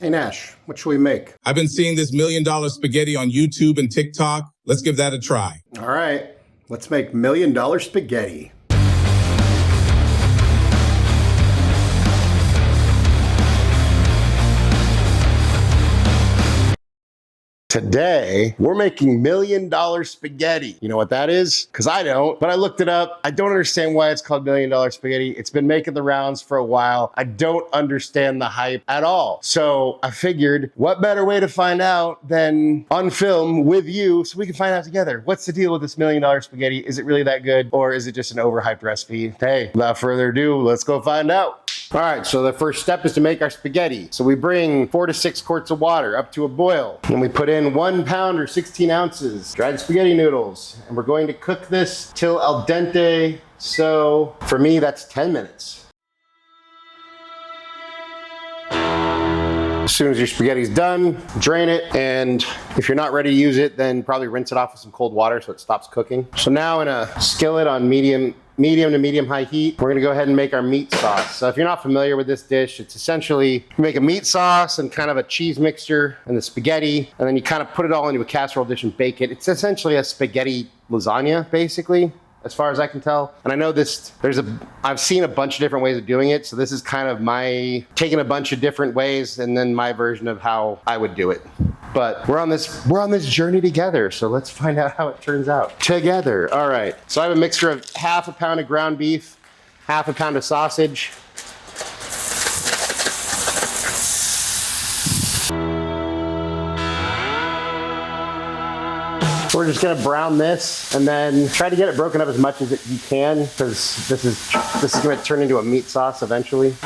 Hey Nash, what should we make? I've been seeing this $1 million spaghetti on YouTube and TikTok. Let's give that a try. All right, let's make $1 million spaghetti. Today, we're making $1 million spaghetti. You know what that is? Because I don't, but I looked it up. I don't understand why it's called $1 million spaghetti. It's been making the rounds for a while. I don't understand the hype at all. So I figured, what better way to find out than on film with you so we can find out together. What's the deal with this $1 million spaghetti? Is it really that good? Or is it just an overhyped recipe? Hey, without further ado, let's go find out. All right, so the first step is to make our spaghetti. So we bring 4 to 6 quarts of water up to a boil. And we put in 1 pound or 16 ounces dried spaghetti noodles. And we're going to cook this till al dente. So for me, that's 10 minutes. As soon as your spaghetti's done, drain it. And if you're not ready to use it, then probably rinse it off with some cold water so it stops cooking. So now in a skillet on medium to medium high heat, we're gonna go ahead and make our meat sauce. So if you're not familiar with this dish, it's essentially you make a meat sauce and kind of a cheese mixture and the spaghetti, and then you kind of put it all into a casserole dish and bake it. It's essentially a spaghetti lasagna, basically, as far as I can tell. And I know I've seen a bunch of different ways of doing it, so this is kind of my taking a bunch of different ways and then my version of how I would do it. But we're on this journey together, so let's find out how it turns out together. All right, so I have a mixture of half a pound of ground beef, half a pound of sausage. We're just gonna brown this and then try to get it broken up as much as you can, because this is gonna turn into a meat sauce eventually.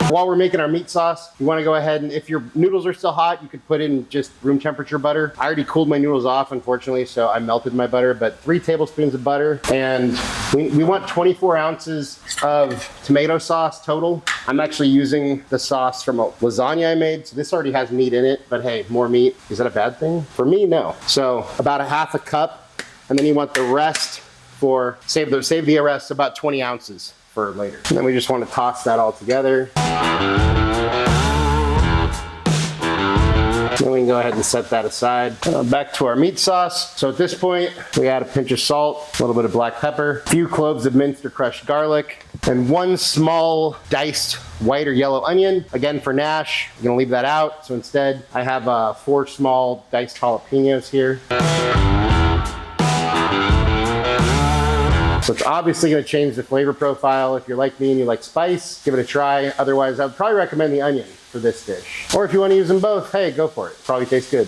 While we're making our meat sauce, you wanna go ahead and if your noodles are still hot, you could put in just room temperature butter. I already cooled my noodles off, unfortunately, so I melted my butter, but 3 tablespoons of butter. And we want 24 ounces of tomato sauce total. I'm actually using the sauce from a lasagna I made, so this already has meat in it, but hey, more meat, is that a bad thing? For me, no. So about a half a cup, and then you want the rest for, save the rest, about 20 ounces. For later. And then we just want to toss that all together. Then we can go ahead and set that aside. Back to our meat sauce. So at this point, we add a pinch of salt, a little bit of black pepper, a few cloves of minced or crushed garlic, and 1 small diced white or yellow onion. Again, for Nash, I'm gonna leave that out. So instead, I have 4 small diced jalapenos here. So it's obviously gonna change the flavor profile. If you're like me and you like spice, give it a try. Otherwise, I would probably recommend the onion for this dish. Or if you wanna use them both, hey, go for it. Probably tastes good.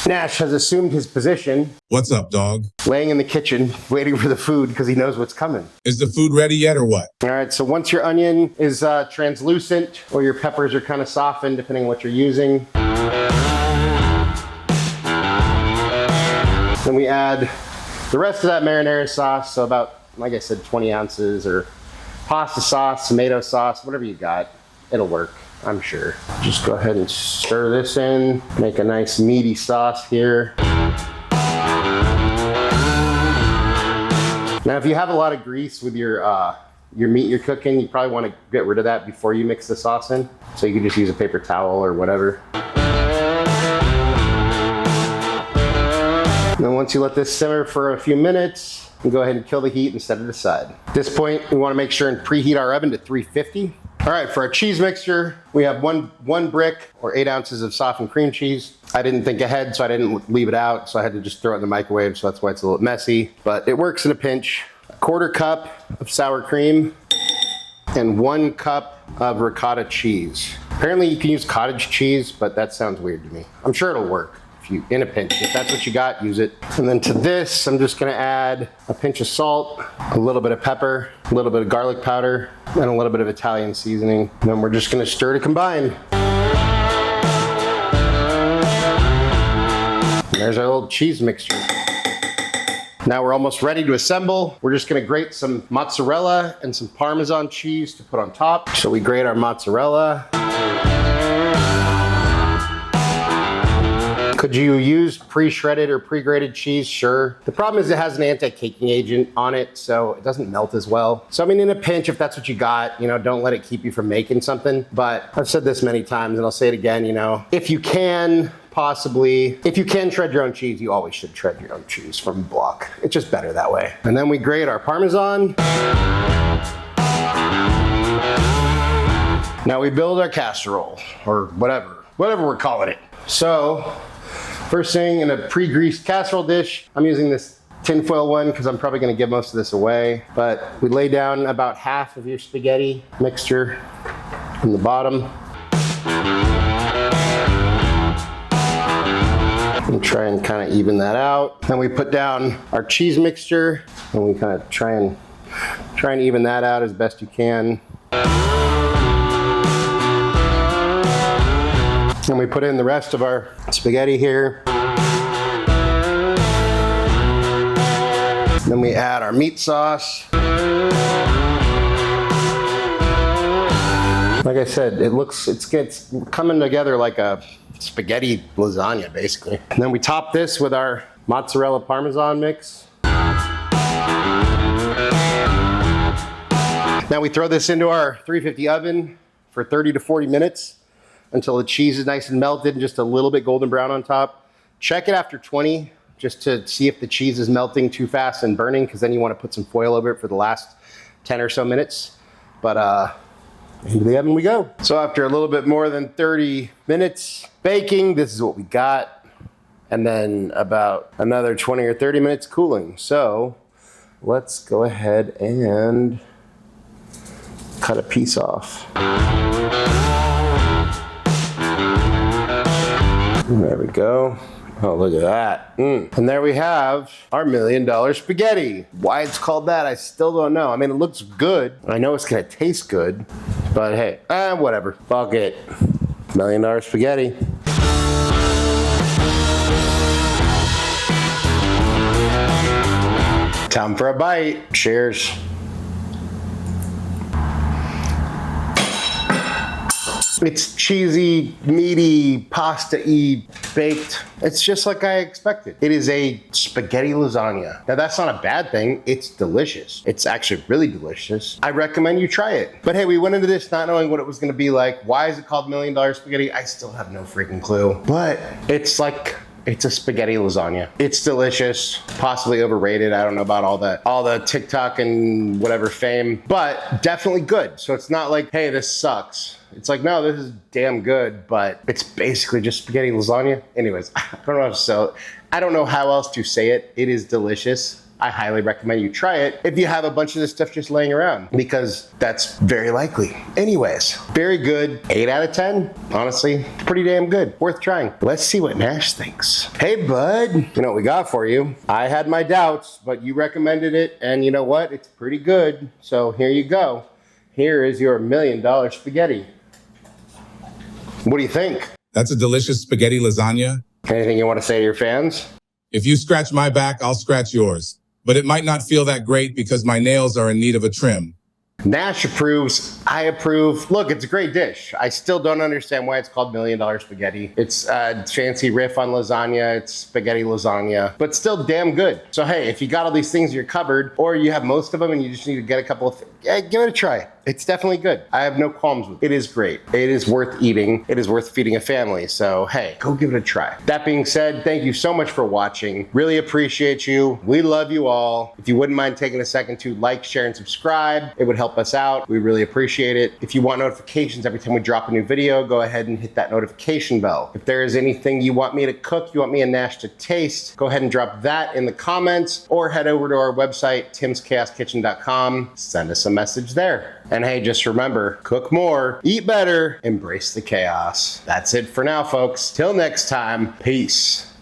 Nash has assumed his position. What's up, dog? Laying in the kitchen, waiting for the food because he knows what's coming. Is the food ready yet or what? All right, so once your onion is translucent or your peppers are kind of softened, depending on what you're using, then we add the rest of that marinara sauce, so about, like I said, 20 ounces, or pasta sauce, tomato sauce, whatever you got. It'll work, I'm sure. Just go ahead and stir this in, make a nice meaty sauce here. Now, if you have a lot of grease with your meat you're cooking, you probably want to get rid of that before you mix the sauce in. So you can just use a paper towel or whatever. And then once you let this simmer for a few minutes, you go ahead and kill the heat and set it aside. At this point, we want to make sure and preheat our oven to 350. All right, for our cheese mixture, we have one brick or 8 ounces of softened cream cheese. I didn't think ahead, so I didn't leave it out, so I had to just throw it in the microwave, so that's why it's a little messy, but it works in a pinch. A 1/4 cup of sour cream and 1 cup of ricotta cheese. Apparently you can use cottage cheese, but that sounds weird to me. I'm sure it'll work. If you, in a pinch, if that's what you got, use it. And then to this, I'm just gonna add a pinch of salt, a little bit of pepper, a little bit of garlic powder, and a little bit of Italian seasoning. And then we're just gonna stir to combine. And there's our little cheese mixture. Now we're almost ready to assemble. We're just gonna grate some mozzarella and some Parmesan cheese to put on top. So we grate our mozzarella. Could you use pre-shredded or pre-grated cheese? Sure. The problem is it has an anti-caking agent on it, so it doesn't melt as well. So I mean, in a pinch, if that's what you got, you know, don't let it keep you from making something. But I've said this many times and I'll say it again, you know, if you can shred your own cheese, you always should shred your own cheese from a block. It's just better that way. And then we grate our Parmesan. Now we build our casserole, or whatever we're calling it. So, first thing, in a pre-greased casserole dish, I'm using this tinfoil one because I'm probably gonna give most of this away. But we lay down about half of your spaghetti mixture in the bottom. And try and kind of even that out. Then we put down our cheese mixture and we kind of try and even that out as best you can. And we put in the rest of our spaghetti here. Then we add our meat sauce. Like I said, it's coming together like a spaghetti lasagna, basically. And then we top this with our mozzarella Parmesan mix. Now we throw this into our 350 oven for 30 to 40 minutes. Until the cheese is nice and melted and just a little bit golden brown on top. Check it after 20 just to see if the cheese is melting too fast and burning, because then you want to put some foil over it for the last 10 or so minutes. But into the oven we go. So after a little bit more than 30 minutes baking, this is what we got. And then about another 20 or 30 minutes cooling. So let's go ahead and cut a piece off. There we go. Oh, look at that. And there we have our $1 million spaghetti. Why it's called that, I still don't know. I mean, it looks good. I know it's gonna taste good, but hey, whatever. Fuck it. $1 million spaghetti. Time for a bite. Cheers. It's cheesy, meaty, pasta-y, baked. It's just like I expected. It is a spaghetti lasagna. Now that's not a bad thing, it's delicious. It's actually really delicious. I recommend you try it. But hey, we went into this not knowing what it was gonna be like. Why is it called $1 million spaghetti? I still have no freaking clue. But it's a spaghetti lasagna. It's delicious, possibly overrated. I don't know about all the TikTok and whatever fame, but definitely good. So it's not like, hey, this sucks. It's like, no, this is damn good, but it's basically just spaghetti lasagna. Anyways, I don't know how else to say it. It is delicious. I highly recommend you try it if you have a bunch of this stuff just laying around, because that's very likely. Anyways, very good. 8 out of 10. Honestly, pretty damn good. Worth trying. Let's see what Nash thinks. Hey, bud. You know what we got for you? I had my doubts, but you recommended it, and you know what? It's pretty good. So here you go. Here is your $1 million spaghetti. What do you think? That's a delicious spaghetti lasagna. Anything you want to say to your fans? If you scratch my back, I'll scratch yours. But it might not feel that great because my nails are in need of a trim. Nash approves, I approve. Look, it's a great dish. I still don't understand why it's called $1 million spaghetti. It's a fancy riff on lasagna. It's spaghetti lasagna, but still damn good. So hey, if you got all these things in your cupboard, or you have most of them and you just need to get a couple of things, yeah, give it a try. It's definitely good. I have no qualms with it. It is great. It is worth eating. It is worth feeding a family. So hey, go give it a try. That being said, thank you so much for watching. Really appreciate you. We love you all. If you wouldn't mind taking a second to like, share, and subscribe, it would help us out. We really appreciate it. If you want notifications every time we drop a new video, go ahead and hit that notification bell. If there is anything you want me to cook, you want me and Nash to taste, go ahead and drop that in the comments, or head over to our website, timschaoskitchen.com. Send us a message there. And hey, just remember, cook more, eat better, embrace the chaos. That's it for now, folks. Till next time, peace.